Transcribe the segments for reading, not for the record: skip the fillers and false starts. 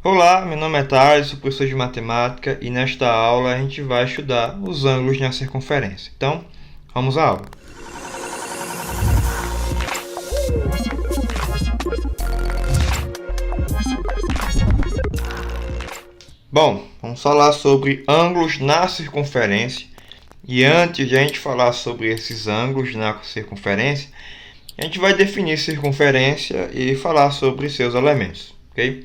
Olá, meu nome é Thales, sou professor de matemática e nesta aula a gente vai estudar os ângulos na circunferência. Então, vamos à aula. Bom, vamos falar sobre ângulos na circunferência. E antes de a gente falar sobre esses ângulos na circunferência, a gente vai definir circunferência e falar sobre seus elementos, ok?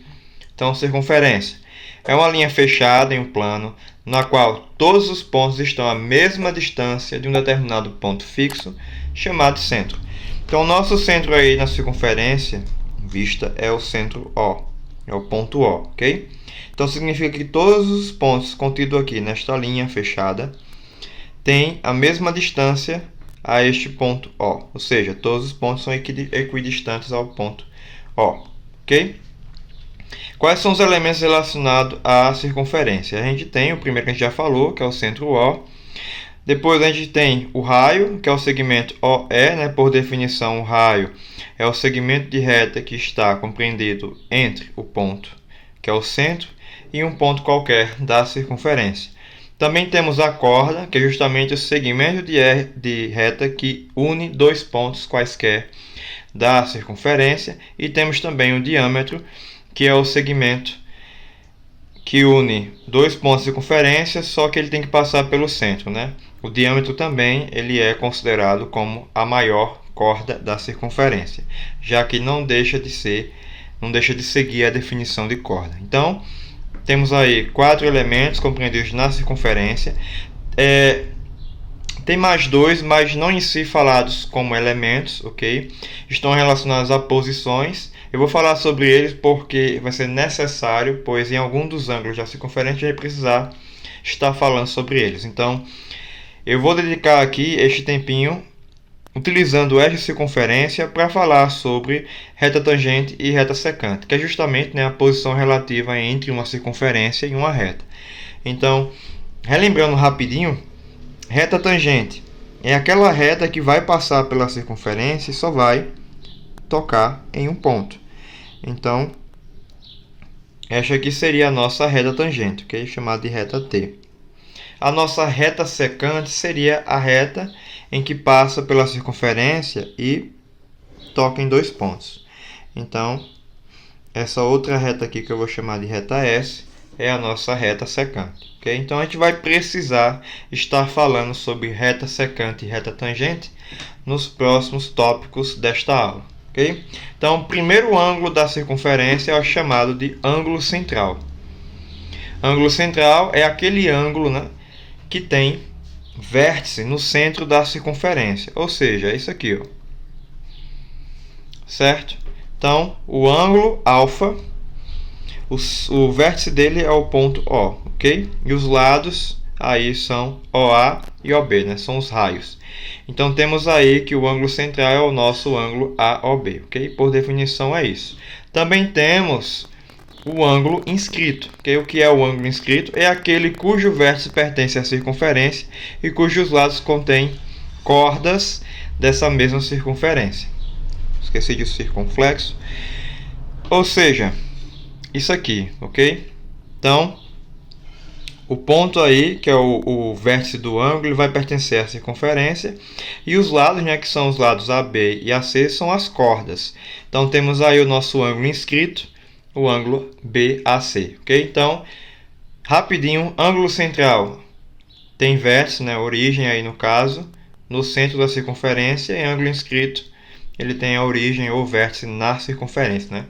Então, circunferência é uma linha fechada em um plano na qual todos os pontos estão à mesma distância de um determinado ponto fixo, chamado centro. Então, o nosso centro aí na circunferência vista é o centro O, é o ponto O, ok? Então, significa que todos os pontos contidos aqui nesta linha fechada têm a mesma distância a este ponto O, ou seja, todos os pontos são equidistantes ao ponto O, ok? Quais são os elementos relacionados à circunferência? A gente tem o primeiro que a gente já falou, que é o centro O. Depois a gente tem o raio, que é o segmento OE, né? Por definição, o raio é o segmento de reta que está compreendido entre o ponto, que é o centro, e um ponto qualquer da circunferência. Também temos a corda, que é justamente o segmento de reta que une dois pontos quaisquer da circunferência. E temos também o diâmetro, que é o segmento que une dois pontos de circunferência, só que ele tem que passar pelo centro, né? O diâmetro também ele é considerado como a maior corda da circunferência, já que não deixa de seguir a definição de corda. Então, temos aí 4 elementos compreendidos na circunferência. Tem mais 2, mas não em si falados como elementos, ok? Estão relacionados a posições. Eu vou falar sobre eles porque vai ser necessário, pois em algum dos ângulos da circunferência vai precisar estar falando sobre eles. Então, eu vou dedicar aqui este tempinho utilizando esta circunferência para falar sobre reta tangente e reta secante, que é justamente, né, a posição relativa entre uma circunferência e uma reta. Então, relembrando rapidinho, reta tangente é aquela reta que vai passar pela circunferência e só vai tocar em um ponto. Então, esta aqui seria a nossa reta tangente, okay? Chamada de reta T. A nossa reta secante seria a reta em que passa pela circunferência e toca em dois pontos. Então, essa outra reta aqui que eu vou chamar de reta S é a nossa reta secante. Okay? Então, a gente vai precisar estar falando sobre reta secante e reta tangente nos próximos tópicos desta aula. Okay? Então, o primeiro ângulo da circunferência é o chamado de ângulo central. Ângulo central é aquele ângulo, né, que tem vértice no centro da circunferência, ou seja, é isso aqui, ó. Certo? Então, o ângulo alfa, o vértice dele é o ponto O, ok? E os lados aí são OA e OB, né? São os raios. Então, temos aí que o ângulo central é o nosso ângulo AOB, ok? Por definição é isso. Também temos o ângulo inscrito. Okay? O que é o ângulo inscrito? É aquele cujo vértice pertence à circunferência e cujos lados contêm cordas dessa mesma circunferência. Esqueci de circunflexo. Ou seja, isso aqui, ok? Então, o ponto aí, que é o vértice do ângulo, ele vai pertencer à circunferência. E os lados, né, que são os lados AB e AC, são as cordas. Então, temos aí o nosso ângulo inscrito, o ângulo BAC, ok? Então, rapidinho, ângulo central tem vértice, né, origem aí no caso, no centro da circunferência, e ângulo inscrito, ele tem a origem ou vértice na circunferência, né?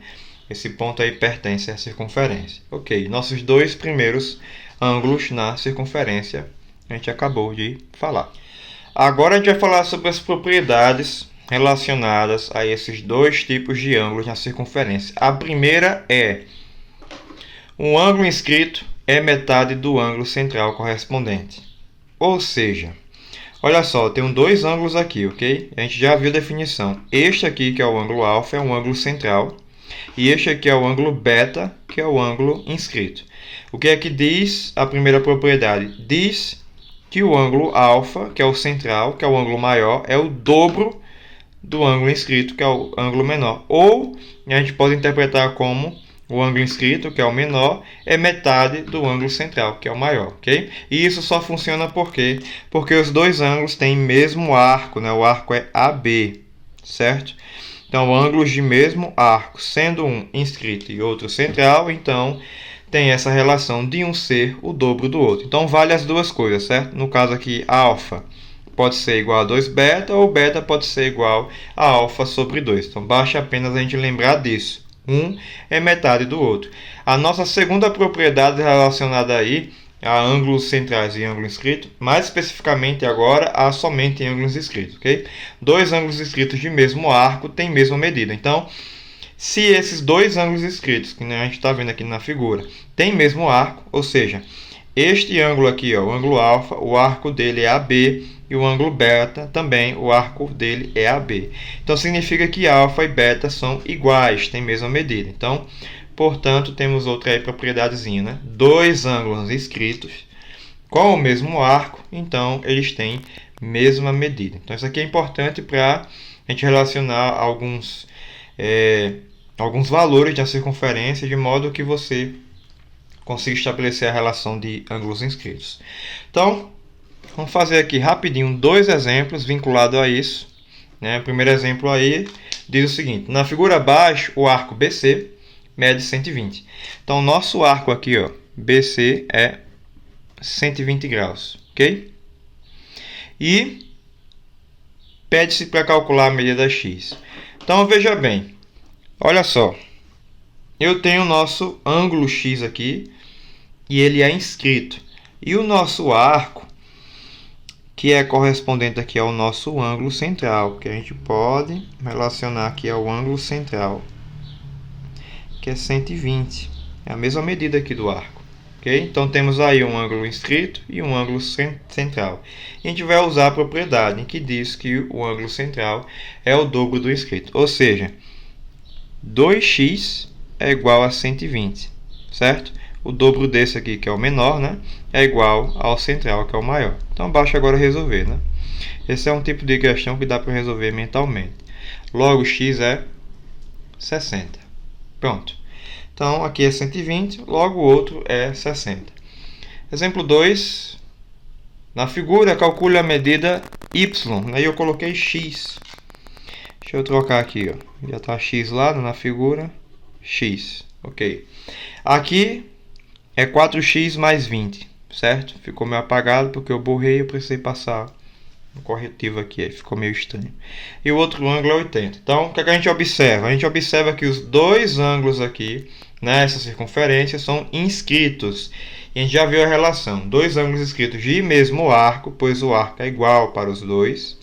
Esse ponto aí pertence à circunferência. Ok, nossos dois primeiros ângulos na circunferência a gente acabou de falar. Agora a gente vai falar sobre as propriedades relacionadas a esses dois tipos de ângulos na circunferência. A primeira é: um ângulo inscrito é metade do ângulo central correspondente. Ou seja, olha só, tem dois ângulos aqui, ok? A gente já viu a definição. Este aqui, que é o ângulo alfa, é um ângulo central. E este aqui é o ângulo beta, que é o ângulo inscrito. O que é que diz a primeira propriedade? Diz que o ângulo alfa, que é o central, que é o ângulo maior, é o dobro do ângulo inscrito, que é o ângulo menor. Ou a gente pode interpretar como o ângulo inscrito, que é o menor, é metade do ângulo central, que é o maior, ok? E isso só funciona por quê? Porque os dois ângulos têm mesmo arco, né? O arco é AB, certo? Então, ângulos de mesmo arco, sendo um inscrito e outro central, então tem essa relação de um ser o dobro do outro. Então, vale as duas coisas, certo? No caso aqui, alfa pode ser igual a 2 beta, ou beta pode ser igual a alfa sobre 2. Então, basta apenas a gente lembrar disso. Um é metade do outro. A nossa segunda propriedade relacionada aí a ângulos centrais e ângulo inscrito, mais especificamente agora a somente ângulos inscritos, ok? Dois ângulos inscritos de mesmo arco têm mesma medida. Então, se esses dois ângulos inscritos, que a gente está vendo aqui na figura, têm mesmo arco, ou seja, este ângulo aqui, ó, o ângulo alfa, o arco dele é AB, e o ângulo beta também, o arco dele é AB. Então, significa que alfa e beta são iguais, têm mesma medida. Então, portanto, temos outra aí propriedadezinha, né? Dois ângulos inscritos com o mesmo arco, então eles têm mesma medida. Então, isso aqui é importante para a gente relacionar alguns valores da circunferência, de modo que você consiga estabelecer a relação de ângulos inscritos. Então, vamos fazer aqui rapidinho dois exemplos vinculados a isso, né? O primeiro exemplo aí diz o seguinte: na figura abaixo, o arco BC mede 120. Então, nosso arco aqui, ó, BC é 120 graus, ok? E pede-se para calcular a medida x. Então, veja bem, olha só, eu tenho o nosso ângulo x aqui e ele é inscrito. E o nosso arco, que é correspondente aqui ao nosso ângulo central, que a gente pode relacionar aqui ao ângulo central, que é 120. É a mesma medida aqui do arco, ok? Então, temos aí um ângulo inscrito e um ângulo central. E a gente vai usar a propriedade em que diz que o ângulo central é o dobro do inscrito. Ou seja, 2x é igual a 120, certo? O dobro desse aqui, que é o menor, né, é igual ao central, que é o maior. Então, basta agora resolver, né? Esse é um tipo de questão que dá para resolver mentalmente. Logo, x é 60. Pronto. Então, aqui é 120, logo o outro é 60. Exemplo 2. Na figura, calcule a medida y. Aí eu coloquei x. Deixa eu trocar aqui, ó. Já está x lá na figura. X. Ok. Aqui é 4x mais 20, certo? Ficou meio apagado porque eu borrei e eu precisei passar um corretivo aqui, aí ficou meio estranho. E o outro ângulo é 80. Então, o que a gente observa? A gente observa que os dois ângulos aqui, nessa circunferência, são inscritos. E a gente já viu a relação. Dois ângulos inscritos de mesmo arco, pois o arco é igual para os dois.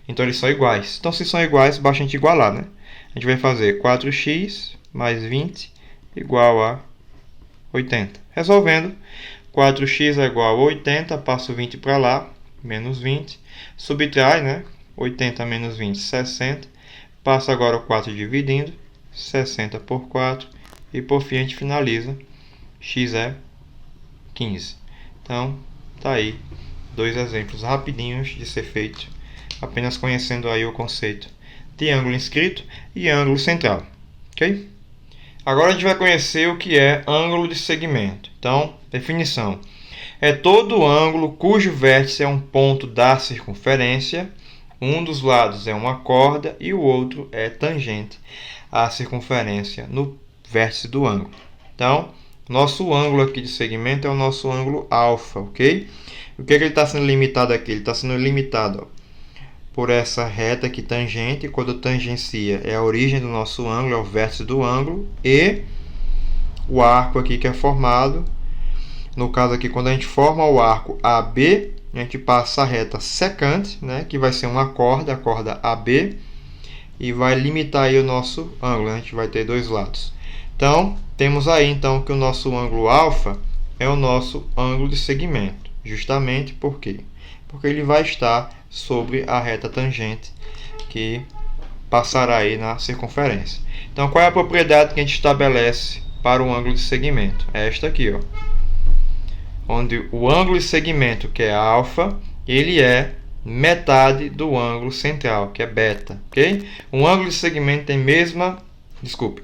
Então, eles são iguais. Então, se são iguais, basta a gente igualar, né? A gente vai fazer 4x mais 20 igual a 80. Resolvendo, 4x é igual a 80, passo 20 para lá, menos 20, subtrai, né? 80 menos 20, 60, passa agora o 4 dividindo, 60 por 4, e por fim a gente finaliza, x é 15. Então, tá aí, dois exemplos rapidinhos de ser feito, apenas conhecendo aí o conceito de ângulo inscrito e ângulo central, ok? Agora a gente vai conhecer o que é ângulo de segmento. Então, definição: é todo ângulo cujo vértice é um ponto da circunferência, um dos lados é uma corda e o outro é tangente à circunferência no vértice do ângulo. Então, nosso ângulo aqui de segmento é o nosso ângulo alfa, ok? O que ele está sendo limitado aqui? Ele está sendo limitado, ó, por essa reta aqui tangente, quando tangencia é a origem do nosso ângulo, é o vértice do ângulo, e o arco aqui que é formado. No caso aqui, quando a gente forma o arco AB, a gente passa a reta secante, né, que vai ser uma corda, a corda AB, e vai limitar aí o nosso ângulo, né? A gente vai ter dois lados. Então, temos aí então que o nosso ângulo alfa é o nosso ângulo de segmento, justamente por quê? Porque ele vai estar sobre a reta tangente que passará aí na circunferência. Então, qual é a propriedade que a gente estabelece para o ângulo de segmento? É esta aqui, ó, onde o ângulo de segmento, que é alfa, ele é metade do ângulo central, que é beta, ok? Um ângulo de segmento tem mesma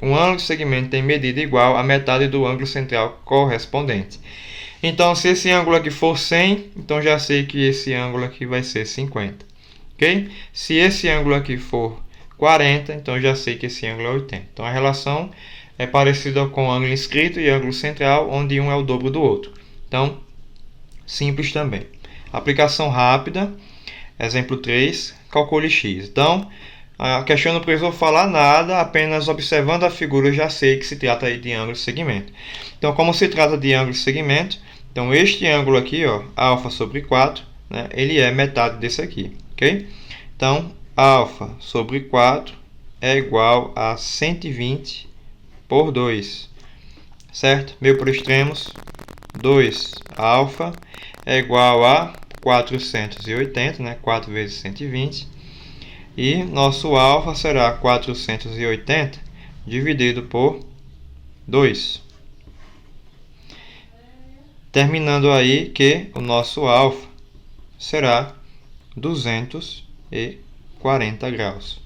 um ângulo de segmento tem medida igual à metade do ângulo central correspondente. Então, se esse ângulo aqui for 100, então já sei que esse ângulo aqui vai ser 50. Ok? Se esse ângulo aqui for 40, então já sei que esse ângulo é 80. Então, a relação é parecida com o ângulo inscrito e ângulo central, onde um é o dobro do outro. Então, simples também. Aplicação rápida. Exemplo 3. Calcule x. Então, a questão não precisou falar nada, apenas observando a figura eu já sei que se trata aí de ângulo de segmento. Então, como se trata de ângulo de segmento, então este ângulo aqui, ó, alfa sobre 4, né, ele é metade desse aqui, ok? Então, alfa sobre 4 é igual a 120 por 2, certo? Meio por extremos, 2 alfa é igual a 480, né? 4 vezes 120. E nosso alfa será 480 dividido por 2. Terminando aí que o nosso alfa será 240 graus.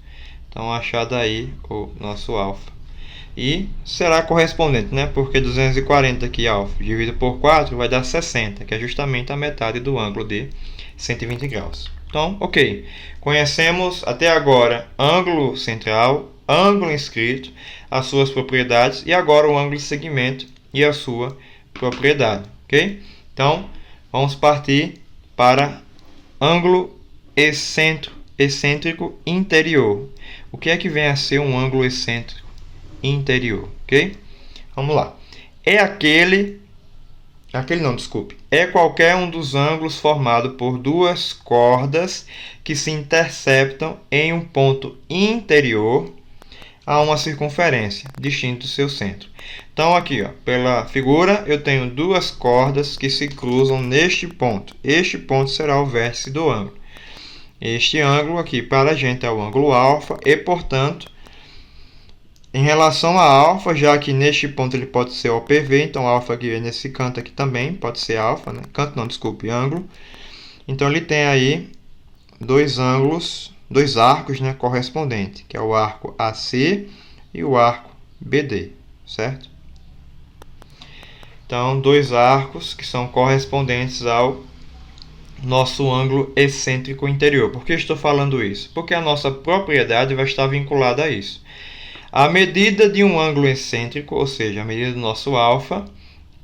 Então, achado aí o nosso alfa. E será correspondente, né? Porque 240 aqui, alfa, dividido por 4, vai dar 60, que é justamente a metade do ângulo de 120 graus. Então, ok. Conhecemos até agora ângulo central, ângulo inscrito, as suas propriedades, e agora o ângulo de segmento e a sua propriedade, ok? Então, vamos partir para ângulo excêntrico interior. O que é que vem a ser um ângulo excêntrico interior, ok? Vamos lá. É qualquer um dos ângulos formado por duas cordas que se interceptam em um ponto interior a uma circunferência distinta do seu centro. Então, aqui, ó, pela figura, eu tenho duas cordas que se cruzam neste ponto. Este ponto será o vértice do ângulo. Este ângulo aqui para a gente é o ângulo alfa e, portanto, em relação a alfa, já que neste ponto ele pode ser OPV, então alfa aqui nesse canto aqui também pode ser alfa, né? Ângulo. Então ele tem aí dois arcos, né, correspondentes, que é o arco AC e o arco BD, certo? Então, dois arcos que são correspondentes ao nosso ângulo excêntrico interior. Por que estou falando isso? Porque a nossa propriedade vai estar vinculada a isso. A medida de um ângulo excêntrico, ou seja, a medida do nosso alfa,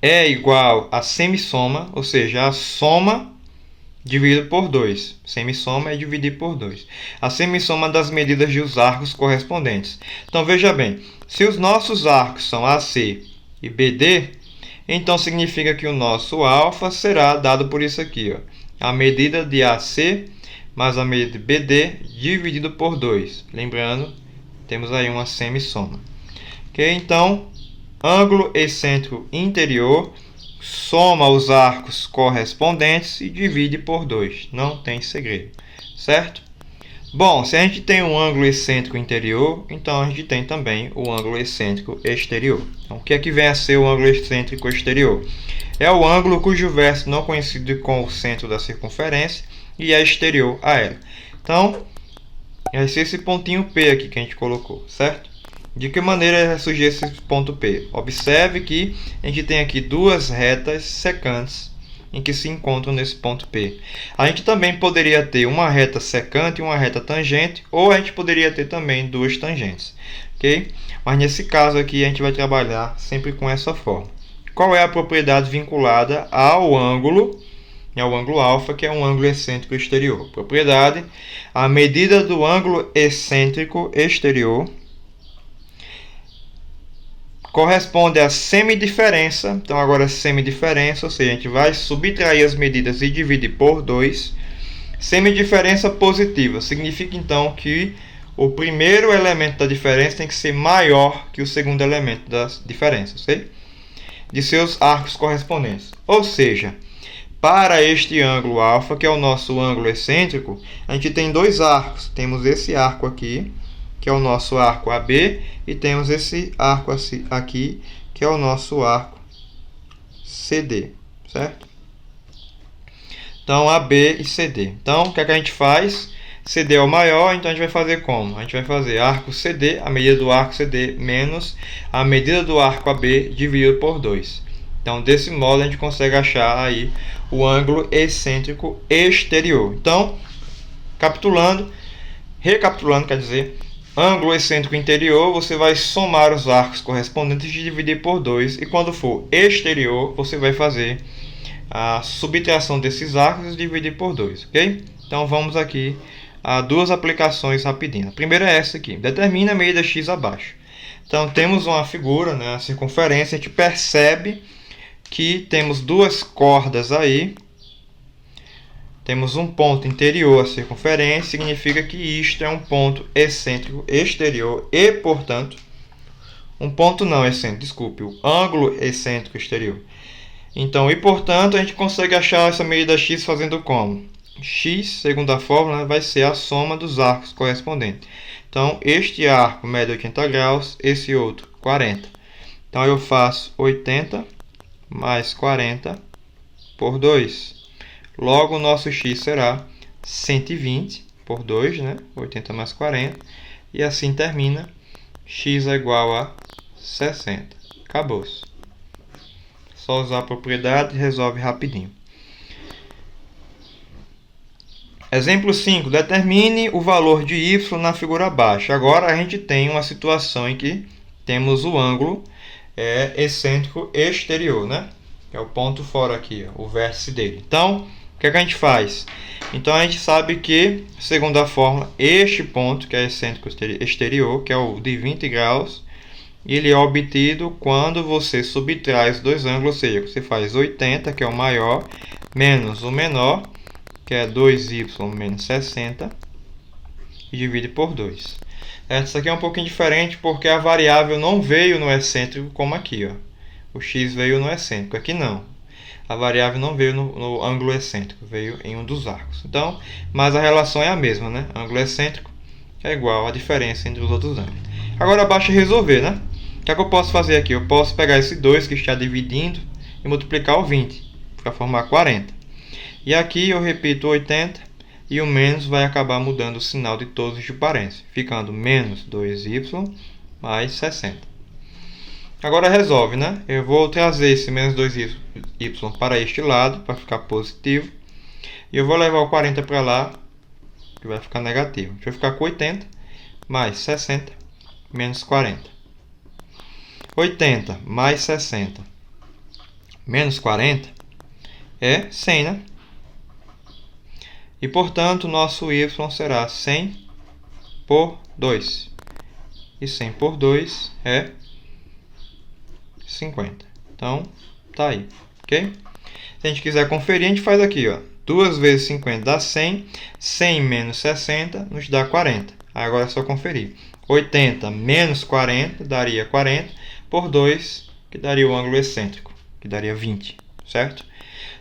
é igual a semissoma, ou seja, a soma dividido por 2. Semissoma é dividir por 2. A semissoma das medidas dos arcos correspondentes. Então, veja bem, se os nossos arcos são AC e BD, então significa que o nosso alfa será dado por isso aqui, ó. A medida de AC mais a medida de BD dividido por 2. Lembrando, temos aí uma semissoma. Ok? Então, ângulo excêntrico interior soma os arcos correspondentes e divide por 2. Não tem segredo, certo? Bom, se a gente tem um ângulo excêntrico interior, então a gente tem também o ângulo excêntrico exterior. Então, o que é que vem a ser o ângulo excêntrico exterior? É o ângulo cujo vértice não coincide com o centro da circunferência e é exterior a ela. Então, é esse pontinho P aqui que a gente colocou, certo? De que maneira surge esse ponto P? Observe que a gente tem aqui duas retas secantes em que se encontram nesse ponto P. A gente também poderia ter uma reta secante e uma reta tangente, ou a gente poderia ter também duas tangentes, ok? Mas nesse caso aqui a gente vai trabalhar sempre com essa forma. Qual é a propriedade vinculada ao ângulo alfa, que é um ângulo excêntrico exterior? Propriedade: a medida do ângulo excêntrico exterior corresponde à semidiferença. Então, agora semidiferença, ou seja, a gente vai subtrair as medidas e dividir por 2. Semidiferença positiva significa, então, que o primeiro elemento da diferença tem que ser maior que o segundo elemento da diferença, ok? De seus arcos correspondentes. Ou seja, para este ângulo alfa, que é o nosso ângulo excêntrico, a gente tem dois arcos. Temos esse arco aqui, que é o nosso arco AB, e temos esse arco aqui, que é o nosso arco CD, certo? Então, AB e CD. Então, o que é que a gente faz? CD é o maior, então a gente vai fazer como? A gente vai fazer arco CD, a medida do arco CD menos a medida do arco AB dividido por 2. Então, desse modo, a gente consegue achar aí o ângulo excêntrico exterior. Então, recapitulando, quer dizer, ângulo excêntrico interior, você vai somar os arcos correspondentes e dividir por 2. E quando for exterior, você vai fazer a subtração desses arcos e dividir por 2, ok? Então, vamos aqui a duas aplicações rapidinho. A primeira é essa aqui. Determina a medida x abaixo. Então, temos uma figura, né, a circunferência. A gente percebe que temos duas cordas aí. Temos um ponto interior à circunferência. Significa que isto é um ponto excêntrico exterior e, portanto, um ponto não excêntrico, desculpe, o ângulo excêntrico exterior. Então, e portanto, a gente consegue achar essa medida x fazendo como? X, segundo a fórmula, vai ser a soma dos arcos correspondentes. Então, este arco mede 80 graus, esse outro 40. Então, eu faço 80 mais 40 por 2. Logo, o nosso x será 120 por 2, né? 80 mais 40. E assim termina. X é igual a 60. Acabou-se. Só usar a propriedade e resolve rapidinho. Exemplo 5. Determine o valor de y na figura abaixo. Agora a gente tem uma situação em que temos o ângulo excêntrico exterior, né? Que é o ponto fora aqui, ó, o vértice dele. Então, o que é que a gente faz? Então a gente sabe que, segundo a fórmula, este ponto, que é excêntrico exterior, que é o de 20 graus, ele é obtido quando você subtrai os dois ângulos, ou seja, você faz 80, que é o maior, menos o menor, que é 2y menos 60, e divide por 2. Isso aqui é um pouquinho diferente porque a variável não veio no excêntrico como aqui, ó. O x veio no excêntrico, aqui não. A variável não veio no ângulo excêntrico, veio em um dos arcos. Então, mas a relação é a mesma, né? Ângulo excêntrico é igual à diferença entre os outros ângulos. Agora basta resolver, né? O que é que eu posso fazer aqui? Eu posso pegar esse 2 que está dividindo e multiplicar o 20 para formar 40. E aqui eu repito 80 e o menos vai acabar mudando o sinal de todos os parênteses, ficando menos 2y mais 60. Agora resolve, né? Eu vou trazer esse menos 2y para este lado, para ficar positivo. E eu vou levar o 40 para lá, que vai ficar negativo. Deixa eu ficar com 80 mais 60 menos 40. 80 mais 60 menos 40 é 100, né? E, portanto, nosso y será 100 por 2. E 100 por 2 é 50. Então, tá aí, ok? Se a gente quiser conferir, a gente faz aqui, ó. 2 vezes 50 dá 100. 100 menos 60 nos dá 40. Agora é só conferir. 80 menos 40 daria 40 por 2, que daria o ângulo excêntrico, que daria 20, certo?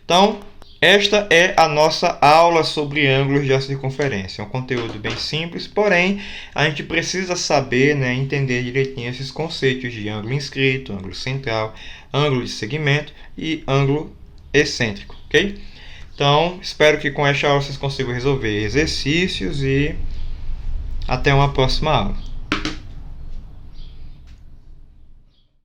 Então, esta é a nossa aula sobre ângulos de circunferência. É um conteúdo bem simples, porém, a gente precisa saber, né, entender direitinho esses conceitos de ângulo inscrito, ângulo central, ângulo de segmento e ângulo excêntrico, ok? Então, espero que com esta aula vocês consigam resolver exercícios e até uma próxima aula.